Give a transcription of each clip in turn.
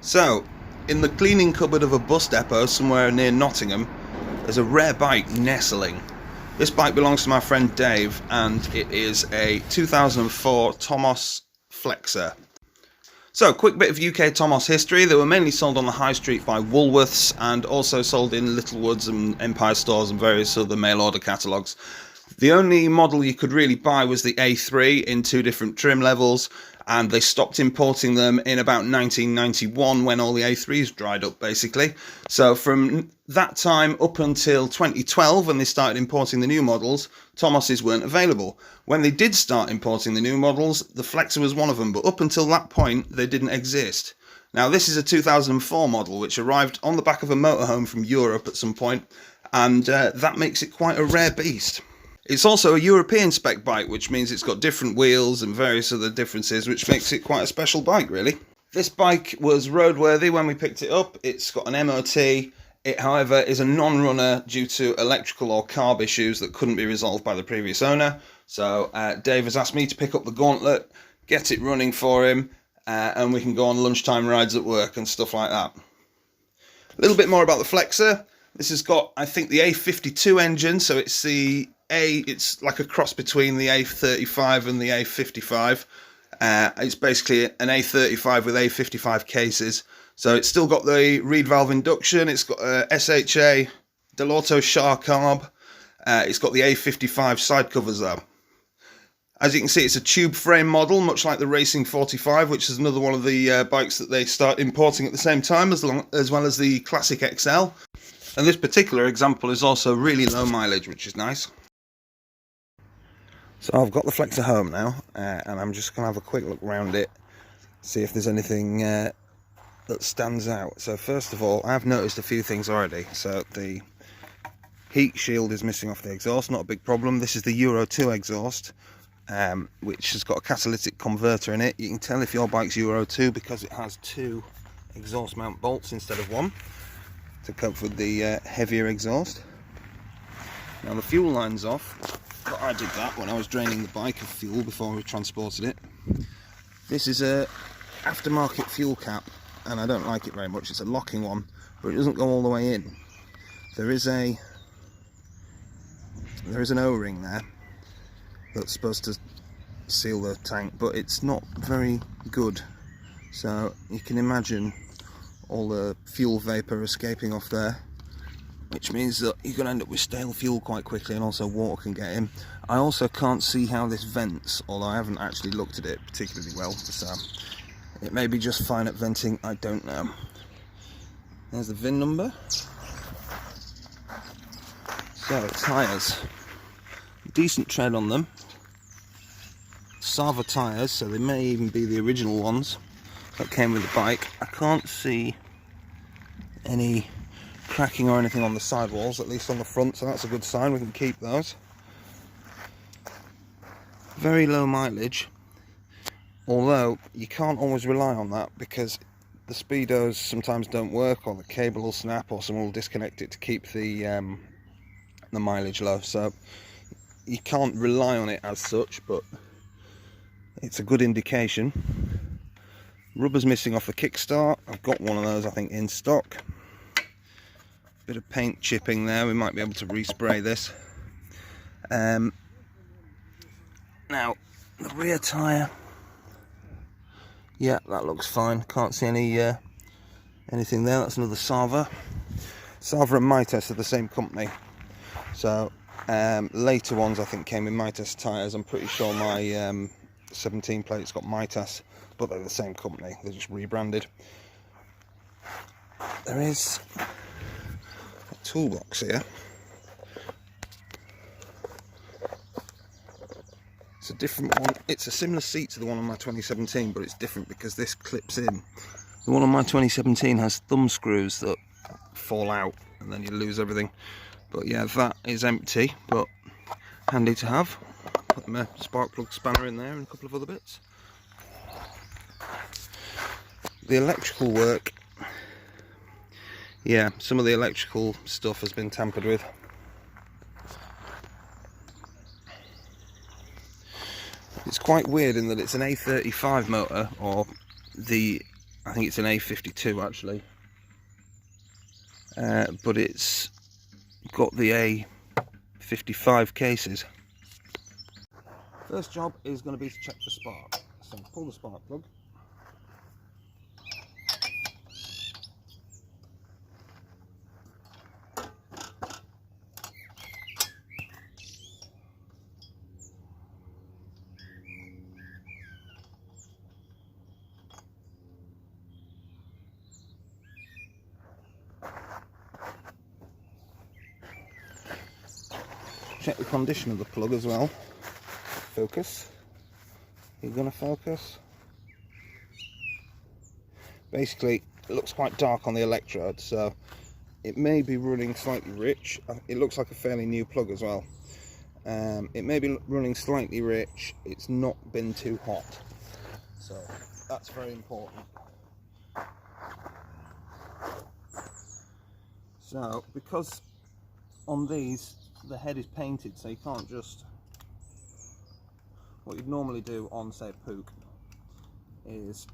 So, in the cleaning cupboard of a bus depot somewhere near Nottingham, there's a rare bike nestling. This bike belongs to my friend Dave, and it is a 2004 Tomos Flexer. So, quick bit of UK Tomos history. They were mainly sold on the high street by Woolworths and also sold in Littlewoods and Empire stores and various other mail order catalogues. The only model you could really buy was the A3 in two different trim levels, and they stopped importing them in about 1991 when all the A3s dried up, basically. So from that time up until 2012, when they started importing the new models, Tomoses weren't available. When they did start importing the new models, the Flexer was one of them, but up until that point, they didn't exist. Now, this is a 2004 model, which arrived on the back of a motorhome from Europe at some point, and that makes it quite a rare beast. It's also a European spec bike, which means it's got different wheels and various other differences, which makes it quite a special bike, really. This bike was roadworthy when we picked it up. It's got an MOT. It, however, is a non-runner due to electrical or carb issues that couldn't be resolved by the previous owner. So Dave has asked me to pick up the gauntlet, get it running for him, and we can go on lunchtime rides at work and stuff like that. A little bit more about the Flexer. This has got, I think, the A52 engine, so it's like a cross between the A35 and the A55. It's basically an A35 with A55 cases. So it's still got the reed valve induction. It's got a SHA Delorto Char carb. It's got the A55 side covers though. As you can see, it's a tube frame model, much like the Racing 45, which is another one of the bikes that they start importing at the same time, as well as the Classic XL. And this particular example is also really low mileage, which is nice. So I've got the Flexer home now, and I'm just going to have a quick look around it, see if there's anything that stands out. So first of all, I've noticed a few things already. So the heat shield is missing off the exhaust, not a big problem. This is the Euro 2 exhaust, which has got a catalytic converter in it. You can tell if your bike's Euro 2 because it has two exhaust mount bolts instead of one to cope with the heavier exhaust. Now the fuel line's off. But I did that when I was draining the bike of fuel before we transported it. This is a aftermarket fuel cap, and I don't like it very much. It's a locking one, but it doesn't go all the way in. There is an O-ring there that's supposed to seal the tank, but it's not very good. So you can imagine all the fuel vapor escaping off there, which means that you're going to end up with stale fuel quite quickly, and also water can get in. I also can't see how this vents, although I haven't actually looked at it particularly well, so it may be just fine at venting, I don't know. There's the VIN number. So, tyres. Decent tread on them. Sava tyres, so they may even be the original ones that came with the bike. I can't see any cracking or anything on the sidewalls, at least on the front, so that's a good sign. We can keep those. Very low mileage, although you can't always rely on that because the speedos sometimes don't work, or the cable will snap, or someone will disconnect it to keep the mileage low. So you can't rely on it as such, but it's a good indication. Rubber's missing off the kickstart. I've got one of those, I think, in stock. Bit of paint chipping there. We might be able to respray this. Now the rear tyre, yeah, that looks fine. Can't see anything there. That's another Sava. Sava and Mitas are the same company, so later ones I think came in Mitas tyres. I'm pretty sure my 17 plate's got Mitas, but they're the same company. They're just rebranded. There is toolbox here. It's a different one. It's a similar seat to the one on my 2017, but it's different because this clips in. The one on my 2017 has thumb screws that fall out and then you lose everything. But yeah, that is empty, but handy to have. Put my spark plug spanner in there and a couple of other bits. The electrical work, yeah, some of the electrical stuff has been tampered with. It's quite weird in that it's an A35 motor, or the I think it's an A52 actually, but it's got the A55 cases. First job is going to be to check for spark. So pull the spark plug. Check the condition of the plug as well. Focus. You're going to focus. Basically, it looks quite dark on the electrode, so it may be running slightly rich. It looks like a fairly new plug as well. It may be running slightly rich. It's not been too hot, so that's very important. So, because on these the head is painted, so you can't just, what you'd normally do on say a Pook is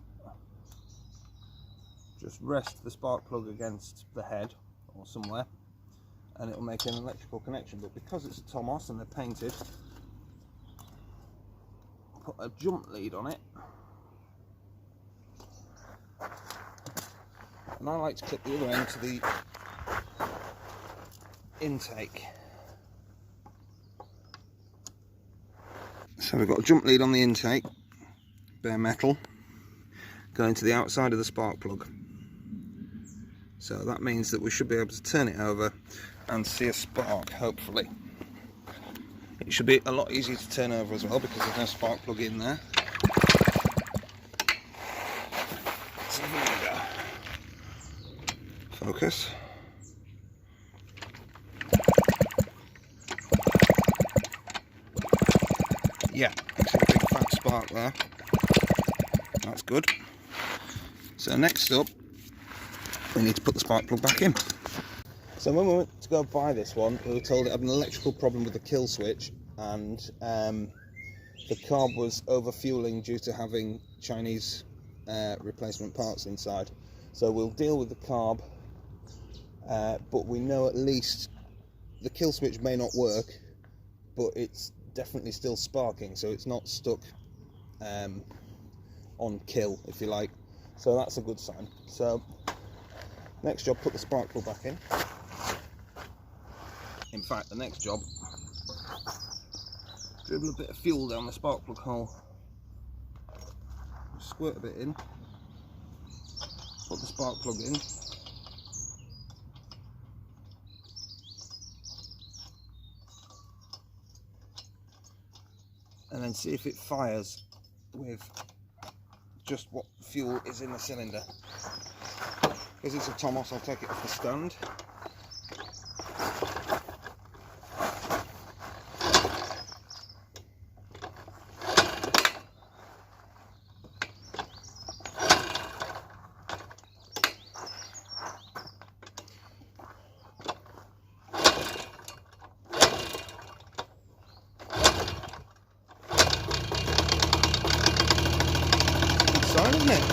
just rest the spark plug against the head or somewhere and it'll make an electrical connection, but because it's a Tomos and they're painted, put a jump lead on it, and I like to clip the other end to the intake. So we've got a jump lead on the intake, bare metal, going to the outside of the spark plug. So that means that we should be able to turn it over and see a spark, hopefully. It should be a lot easier to turn over as well because there's no spark plug in there. So here we go. Focus. Yeah, actually a big fat spark there. That's good. So next up, we need to put the spark plug back in. So when we went to go buy this one, we were told it had an electrical problem with the kill switch, and the carb was over fueling due to having Chinese replacement parts inside. So we'll deal with the carb, but we know at least the kill switch may not work, but it's definitely still sparking, so it's not stuck on kill, if you like. So that's a good sign. So next job, put the spark plug back in. In fact, the next job, dribble a bit of fuel down the spark plug hole, squirt a bit in, put the spark plug in, and then see if it fires with just what fuel is in the cylinder. Because it's a Tomos, I'll take it off the stand. Good sign, isn't it?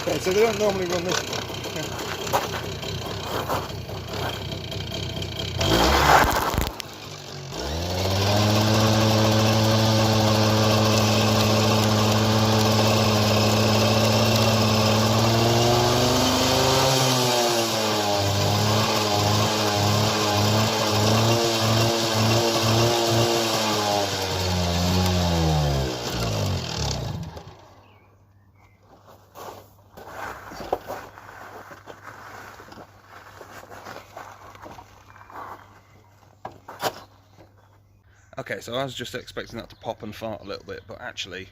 Okay, so they don't normally run this one. Okay, so I was just expecting that to pop and fart a little bit, but actually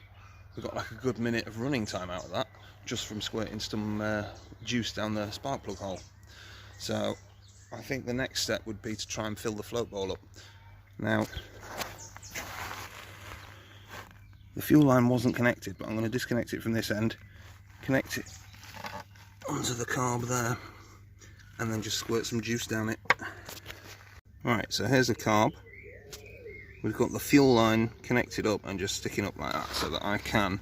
we got like a good minute of running time out of that, just from squirting some juice down the spark plug hole. So I think the next step would be to try and fill the float bowl up. Now, the fuel line wasn't connected, but I'm going to disconnect it from this end, connect it onto the carb there, and then just squirt some juice down it. Alright, so here's the carb. We've got the fuel line connected up and just sticking up like that, so that I can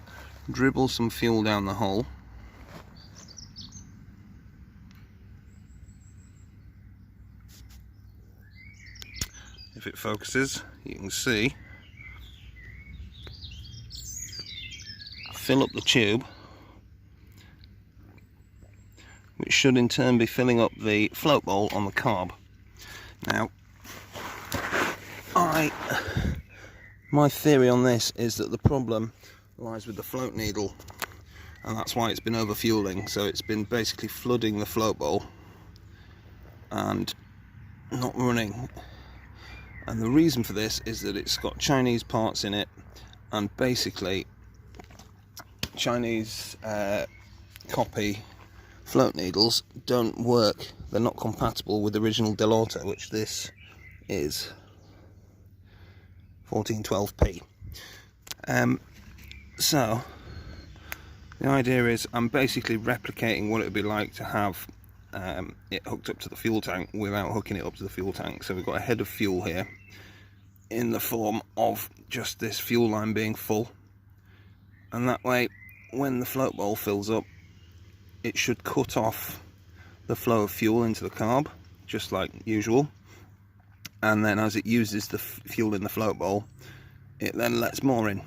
dribble some fuel down the hole. If it focuses, you can see, fill up the tube, which should in turn be filling up the float bowl on the carb. Now, my theory on this is that the problem lies with the float needle, and that's why it's been over fueling. So it's been basically flooding the float bowl and not running. And the reason for this is that it's got Chinese parts in it, and basically Chinese copy float needles don't work. They're not compatible with the original Delorto, which this is 1412p. So the idea is I'm basically replicating what it would be like to have it hooked up to the fuel tank without hooking it up to the fuel tank. So we've got a head of fuel here in the form of just this fuel line being full, and that way when the float bowl fills up, it should cut off the flow of fuel into the carb just like usual, and then as it uses the fuel in the float bowl, it then lets more in.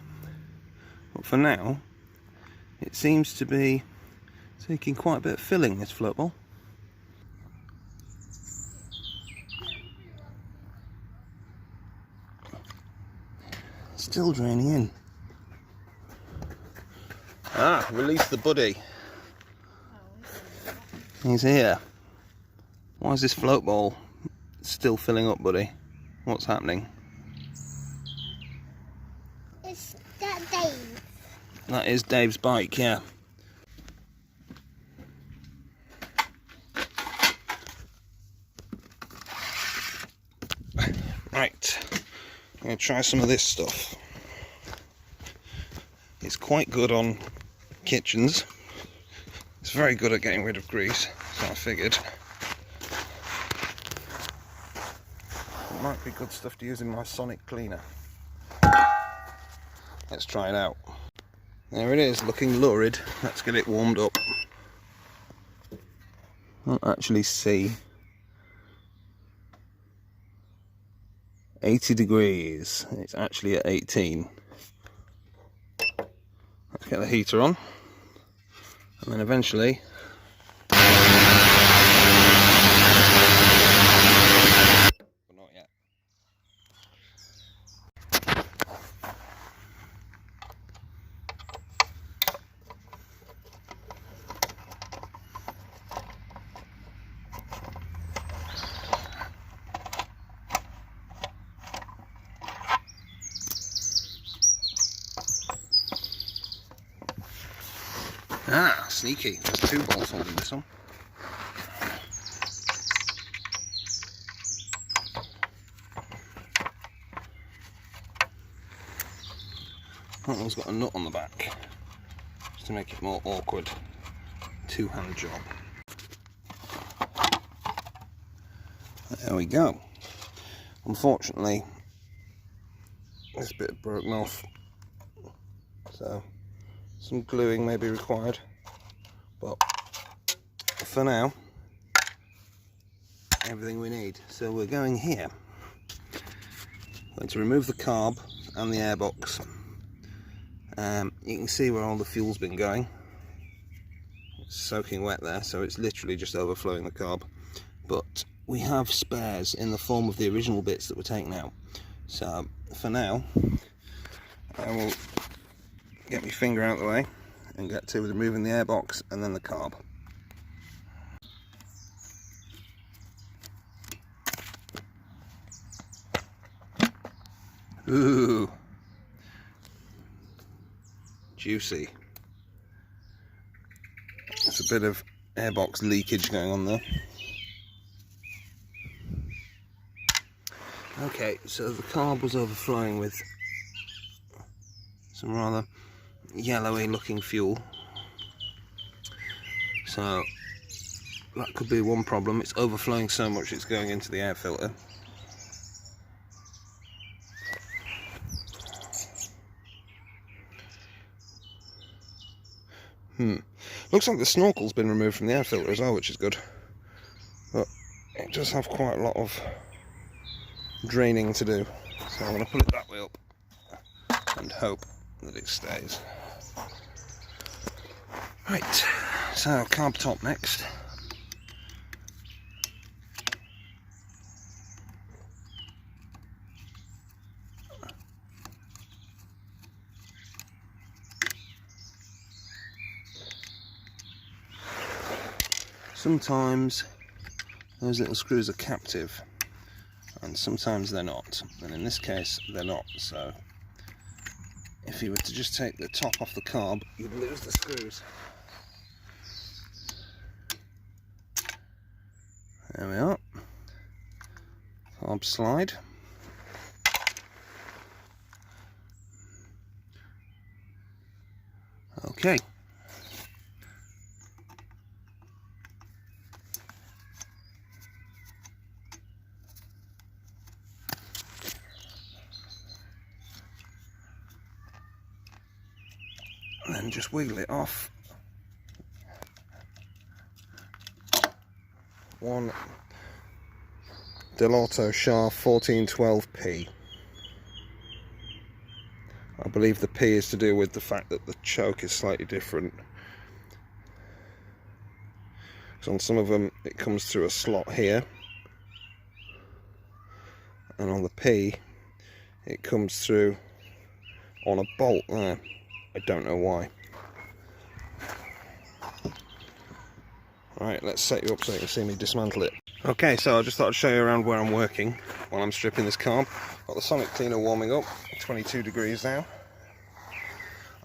But for now, it seems to be taking quite a bit of filling, this float bowl. Still draining in. Ah, release the buddy. He's here. Why is this float bowl still filling up, buddy? What's happening? Is that Dave? That is Dave's bike, yeah. Right, I'm going to try some of this stuff. It's quite good on kitchens. It's very good at getting rid of grease, so I figured it might be good stuff to use in my sonic cleaner. Let's try it out. There it is, looking lurid. Let's get it warmed up. Can't actually see. 80 degrees. It's actually at 18. Let's get the heater on, and then eventually but not yet. Ah, sneaky. There's two bolts holding this on. That one's got a nut on the back, just to make it more awkward. Two-hand job. There we go. Unfortunately, this bit broken off, so some gluing may be required, but for now, everything we need. So we're going here. Going to remove the carb and the airbox. You can see where all the fuel's been going. It's soaking wet there, so it's literally just overflowing the carb. But we have spares in the form of the original bits that were taken out. So for now, I will get my finger out of the way and get to removing the airbox and then the carb. Ooh. Juicy. There's a bit of airbox leakage going on there. Okay, so the carb was overflowing with some rather yellowy looking fuel. So that could be one problem. It's overflowing so much it's going into the air filter. Looks like the snorkel's been removed from the air filter as well, which is good. But it does have quite a lot of draining to do. So I'm going to pull it that way up and hope that it stays. Right, so carb top next. Sometimes those little screws are captive and sometimes they're not, and in this case they're not, so if you were to just take the top off the carb you'd lose the screws. There we are. Carb slide. Okay. And then just wiggle it off. One Delorto shaft 1412P. I believe the P is to do with the fact that the choke is slightly different. So on some of them it comes through a slot here, and on the P it comes through on a bolt there. I don't know why. Right, let's set you up so you can see me dismantle it. Okay, so I just thought I'd show you around where I'm working while I'm stripping this carb. Got the sonic cleaner warming up, 22 degrees now.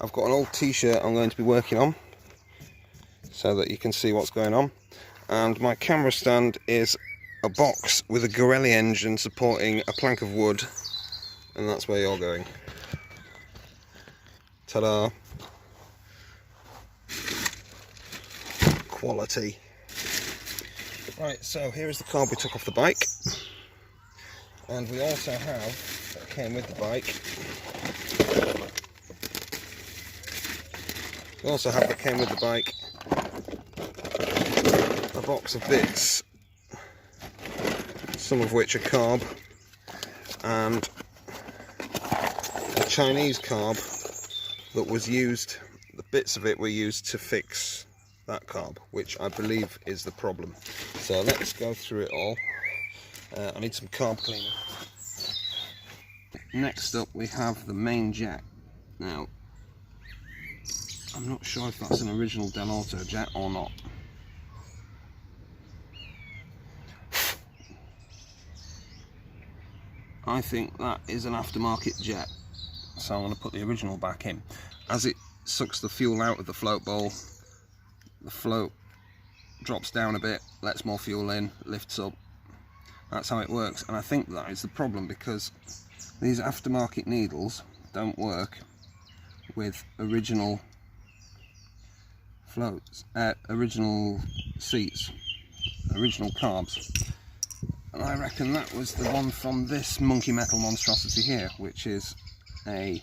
I've got an old t-shirt I'm going to be working on so that you can see what's going on. And my camera stand is a box with a Gorelli engine supporting a plank of wood, and that's where you're going. Ta-da! Quality. Right, so here is the carb we took off the bike, and we also have, that came with the bike, a box of bits, some of which are carb, and a Chinese carb that was used, the bits of it were used to fix that carb, which I believe is the problem. So let's go through it all. I need some carb cleaner. Next up we have the main jet. Now, I'm not sure if that's an original Delorto jet or not. I think that is an aftermarket jet, so I'm going to put the original back in. As it sucks the fuel out of the float bowl, the float drops down a bit, lets more fuel in, lifts up. That's how it works, and I think that is the problem, because these aftermarket needles don't work with original floats, original seats, original carbs. And I reckon that was the one from this monkey metal monstrosity here, which is a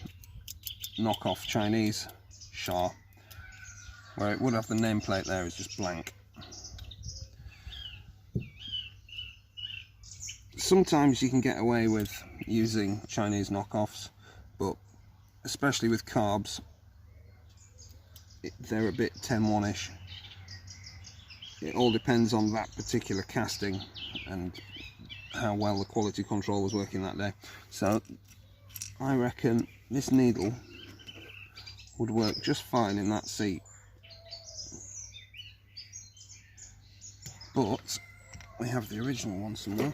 knockoff Chinese Shah, where it would have the nameplate there is just blank. Sometimes you can get away with using Chinese knockoffs, but especially with carbs, they're a bit 10-1-ish. It all depends on that particular casting and how well the quality control was working that day. So I reckon this needle would work just fine in that seat. But we have the original one somewhere.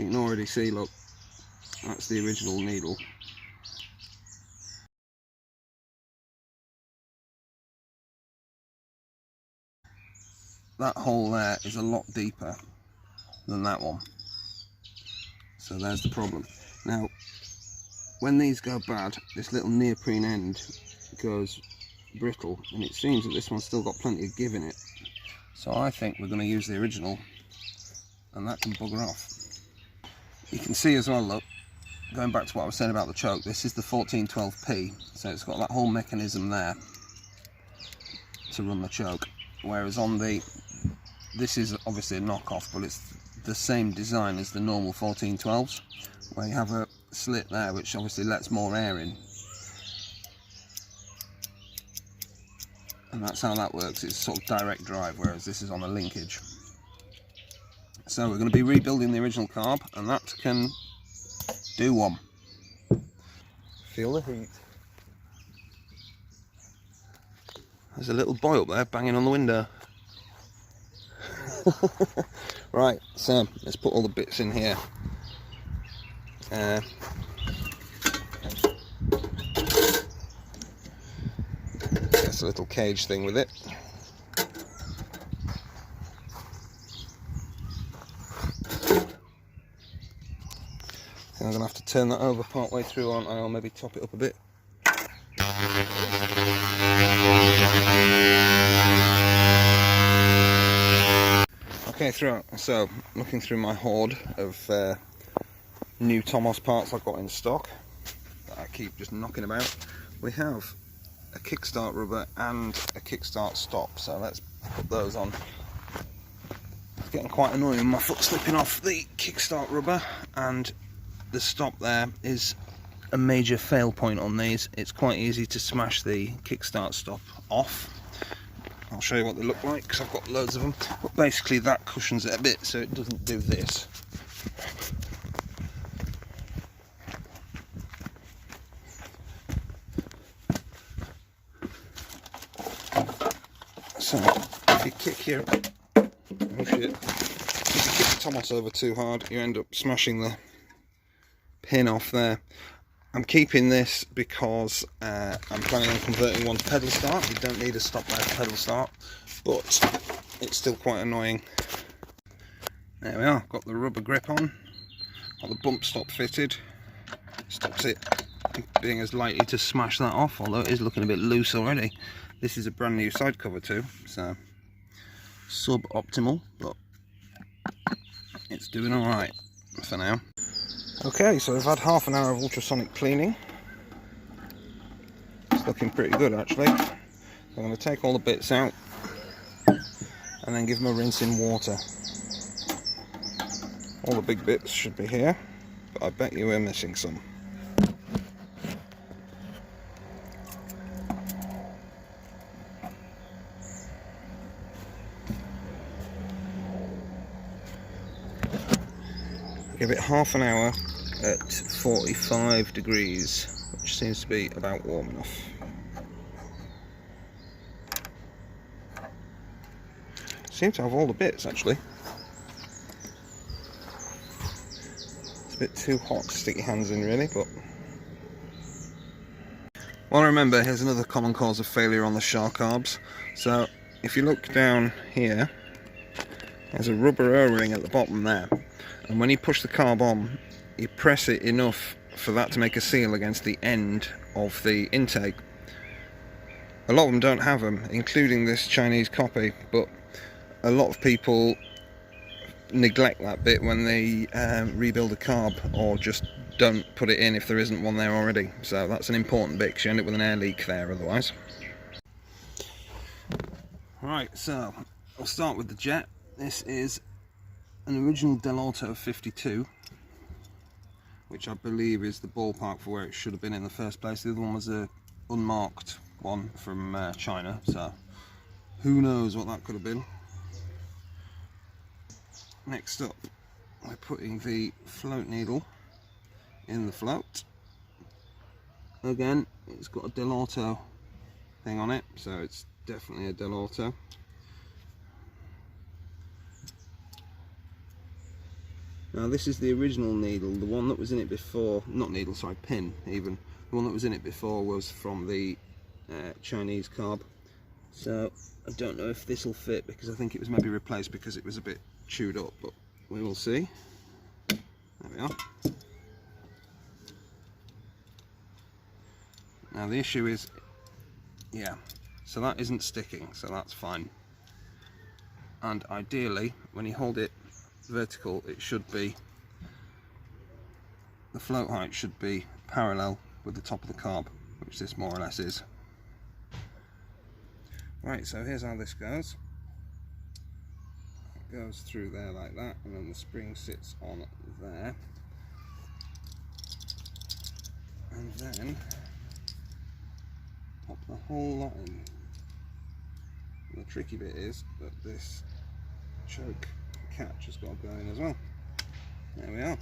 You can already see, look, that's the original needle. That hole there is a lot deeper than that one. So there's the problem. Now, when these go bad, this little neoprene end goes brittle, and it seems that this one's still got plenty of give in it. So I think we're going to use the original, and that can bugger off. You can see as well, look, going back to what I was saying about the choke, this is the 1412P, so it's got that whole mechanism there to run the choke, whereas on the, this is obviously a knockoff, but it's the same design as the normal 1412s, where you have a slit there which obviously lets more air in, and that's how that works. It's sort of direct drive, whereas this is on a linkage. So we're going to be rebuilding the original carb, and that can do one. Feel the heat. There's a little boy up there banging on the window. Right, so let's put all the bits in here. That's a little cage thing with it. So I'm going to have to turn that over part way through, aren't I, or maybe top it up a bit. Okay, so looking through my hoard of new Tomos parts I've got in stock that I keep just knocking about, we have a kickstart rubber and a kickstart stop, so let's put those on. It's getting quite annoying, my foot slipping off the kickstart rubber, and the stop there is a major fail point on these. It's quite easy to smash the kickstart stop off. I'll show you what they look like because I've got loads of them, but basically that cushions it a bit so it doesn't do this. So if you kick the Tomos over too hard, you end up smashing the pin off there. I'm keeping this because I'm planning on converting one to pedal start. You don't need a stop there to pedal start, but it's still quite annoying. There we are, got the rubber grip on, got the bump stop fitted, stops it being as likely to smash that off, although it is looking a bit loose already. This is a brand new side cover too, so sub-optimal, but it's doing alright for now. Okay, so we've had half an hour of ultrasonic cleaning. It's looking pretty good actually. So I'm going to take all the bits out and then give them a rinse in water. All the big bits should be here, but I bet you we're missing some. Give it half an hour at 45 degrees, which seems to be about warm enough. Seem to have all the bits actually. It's a bit too hot to stick your hands in really, but... Well, remember, here's another common cause of failure on the Shah carbs. So if you look down here, there's a rubber O-ring at the bottom there, and when you push the carb on, you press it enough for that to make a seal against the end of the intake. A lot of them don't have them, including this Chinese copy, but a lot of people neglect that bit when they rebuild a carb, or just don't put it in if there isn't one there already. So that's an important bit because you end up with an air leak there otherwise. Right, so I'll start with the jet. This is an original Dell'Auto 52, which I believe is the ballpark for where it should have been in the first place. The other one was a unmarked one from China, so who knows what that could have been. Next up, we're putting the float needle in the float. Again, it's got a Dell'Auto thing on it, so it's definitely a Dell'Auto. Now this is the original needle, the one that was in it before, not needle, sorry, pin even. The one that was in it before was from the Chinese carb. So I don't know if this will fit, because I think it was maybe replaced because it was a bit chewed up, but we will see. There we are. Now the issue is, yeah, so that isn't sticking, so that's fine. And ideally, when you hold it vertical, it should be, the float height should be parallel with the top of the carb, which this more or less is. Right, so here's how this goes. It goes through there like that, and then the spring sits on there. And then pop the whole lot in. And the tricky bit is that this choke catch has got to go in as well. There we are.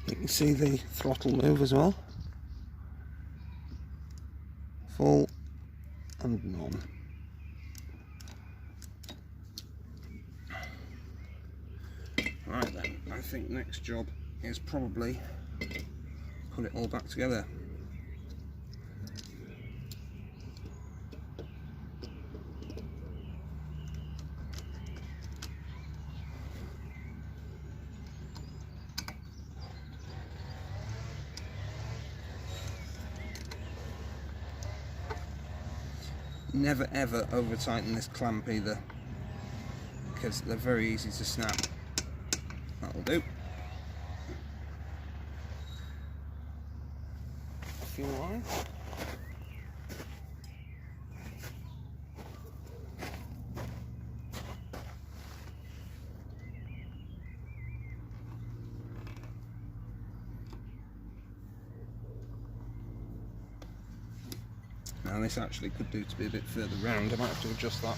You can see the throttle move as well. Full and none. Right then, I think next job is probably put it all back together. Never ever over tighten this clamp either, because they're very easy to snap. That'll do. Fuel line. Now this actually could do to be a bit further round. I might have to adjust that.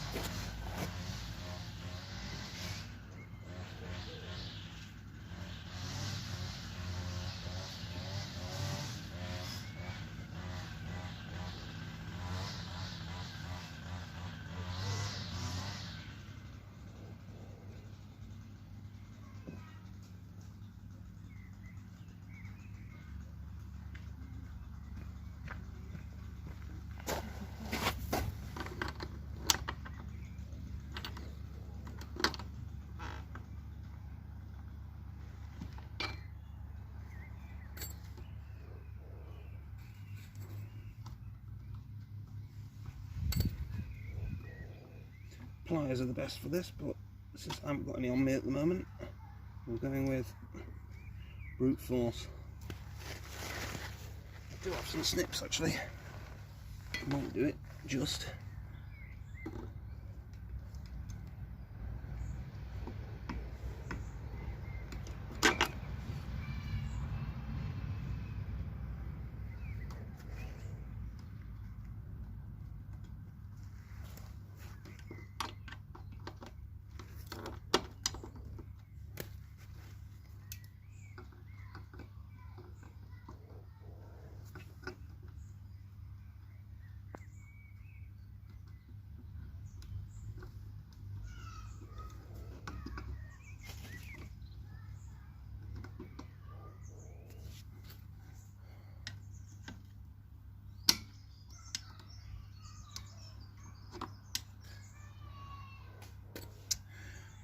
Pliers are the best for this, but since I haven't got any on me at the moment, I'm going with brute force. I do have some snips actually. I won't do it just.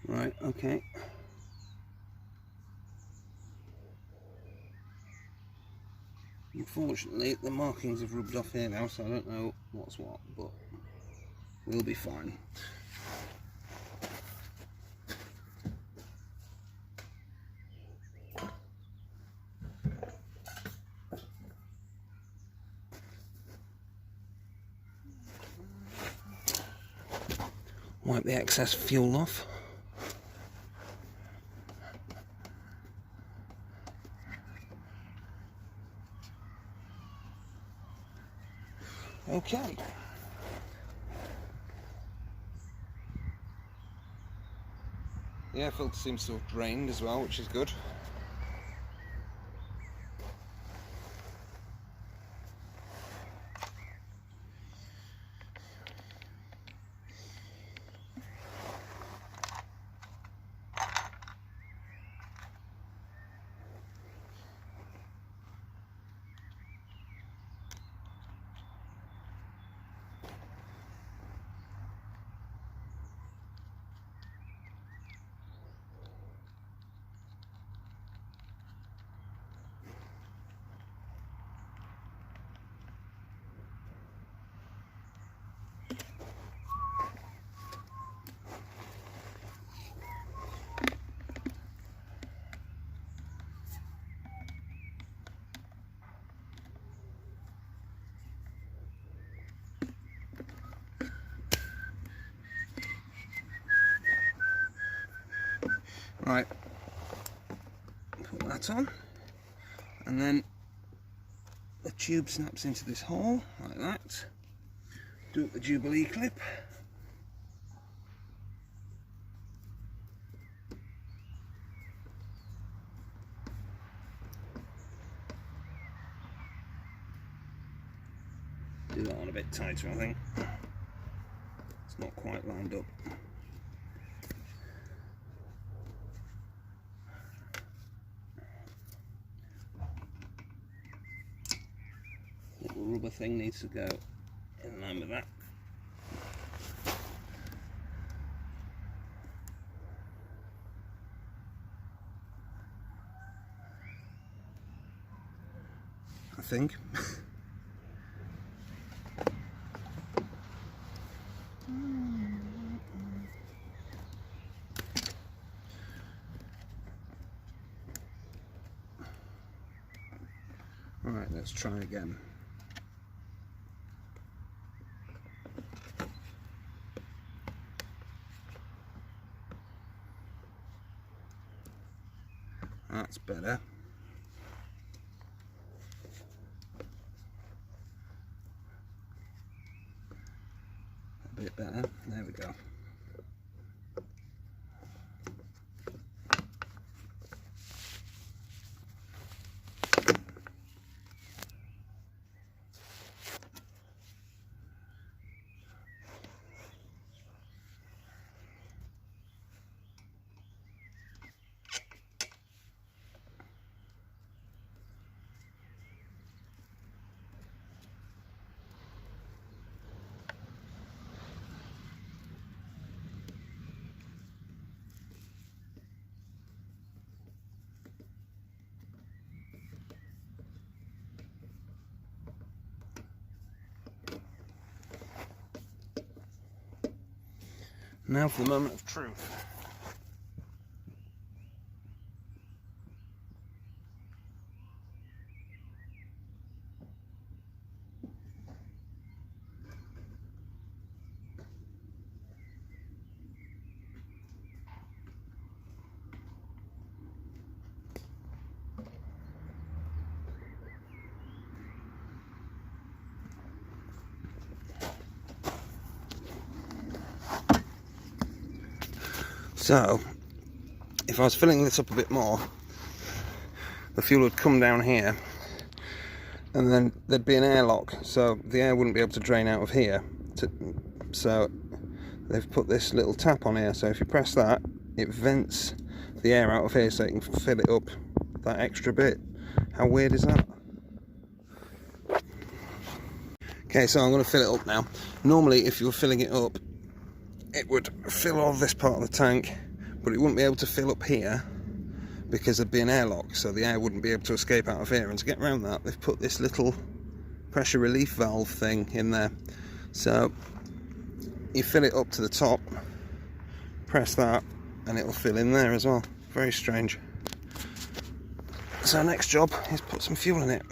Right, okay. Unfortunately, the markings have rubbed off here now, so I don't know what's what, but we'll be fine. Wipe the excess fuel off. Okay. The air filter seems to have drained as well, which is good. Right, put that on, and then the tube snaps into this hole like that. Do up the Jubilee clip. Do that one a bit tighter, I think. It's not quite lined up. Little rubber thing needs to go in line with that. I think. Alright, let's try again. That's better. A bit better. There we go. Now for the moment of truth. So, if I was filling this up a bit more, the fuel would come down here, and then there'd be an airlock, so the air wouldn't be able to drain out of here. So they've put this little tap on here, so if you press that, it vents the air out of here so it can fill it up that extra bit. How weird is that? Okay, so I'm going to fill it up now. Normally, if you were filling it up, it would fill all this part of the tank, but it wouldn't be able to fill up here because there'd be an airlock, so the air wouldn't be able to escape out of here. And to get around that, they've put this little pressure relief valve thing in there. So you fill it up to the top, press that, and it'll fill in there as well. Very strange. So next job is put some fuel in it.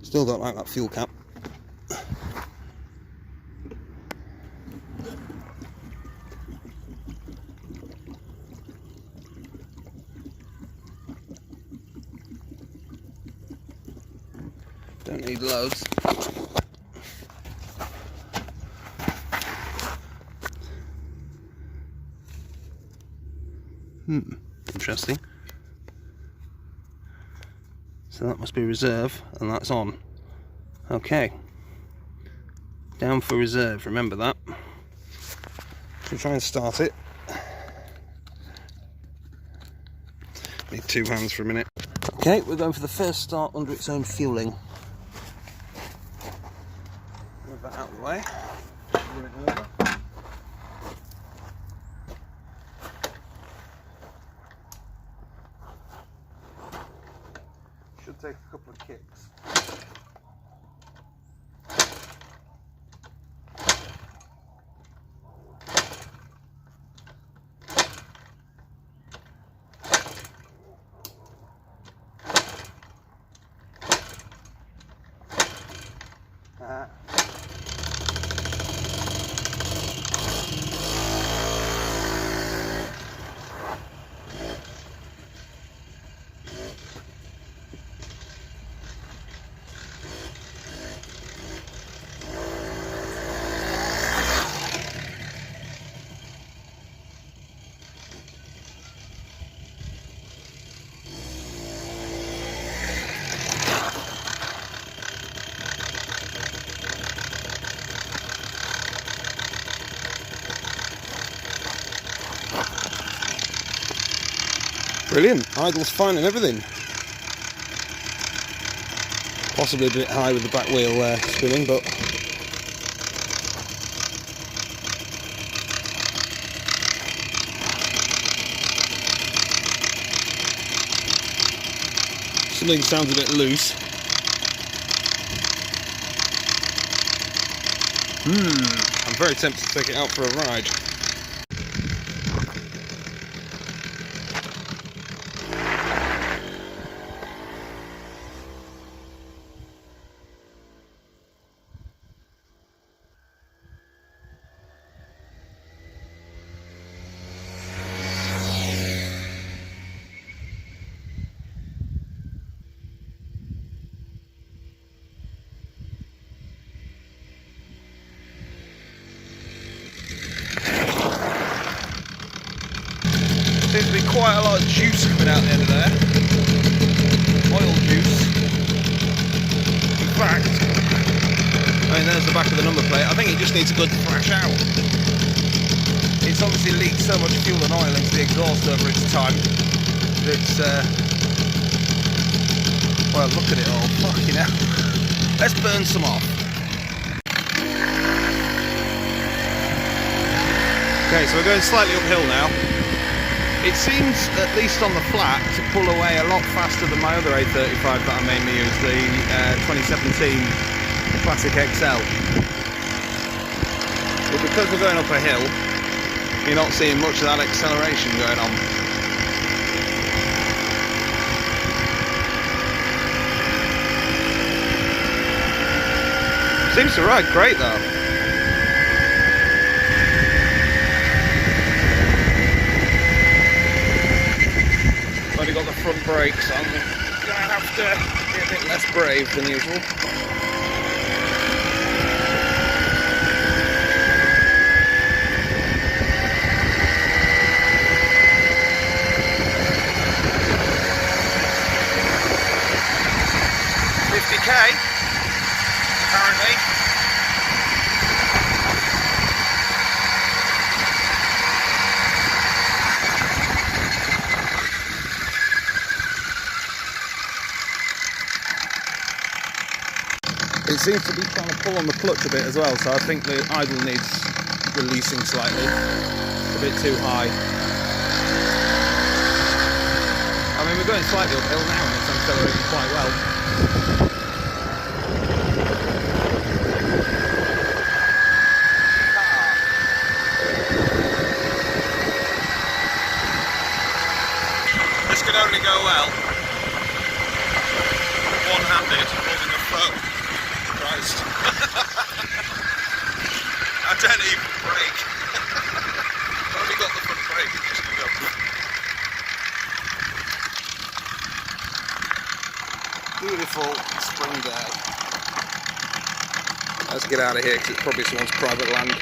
Still don't like that fuel cap. Don't need loads. Interesting. So that must be reserve, and that's on. Okay. Down for reserve, remember that. We'll try and start it. Need two hands for a minute. Okay, we're going for the first start under its own fueling. Move that out of the way. Move it over. Should take a couple of kicks. Brilliant, idle's fine and everything. Possibly a bit high with the back wheel spinning, but something sounds a bit loose. I'm very tempted to take it out for a ride. Seems to be quite a lot of juice coming out the end of there. Oil juice. In fact, I mean, there's the back of the number plate. I think it just needs a good thrash out. It's obviously leaked so much fuel and oil into the exhaust over its time that well, look at it all. Fucking hell. Let's burn some off. Okay, so we're going slightly uphill now. It seems, at least on the flat, to pull away a lot faster than my other A35 that I mainly use, the 2017 Classic XL. But because we're going up a hill, you're not seeing much of that acceleration going on. Seems to ride great though. Only got the front brakes, so I'm going to have to be a bit less brave than usual. Apparently. It seems to be trying to pull on the clutch a bit as well, so I think the idle needs releasing slightly. It's a bit too high. I mean, we're going slightly uphill now and it's accelerating quite well. can only go well. One-handed, holding a phone. Christ. I don't even brake. I've only got the front brake, it's just going to go. Beautiful spring day. Let's get out of here because it's probably someone's private land.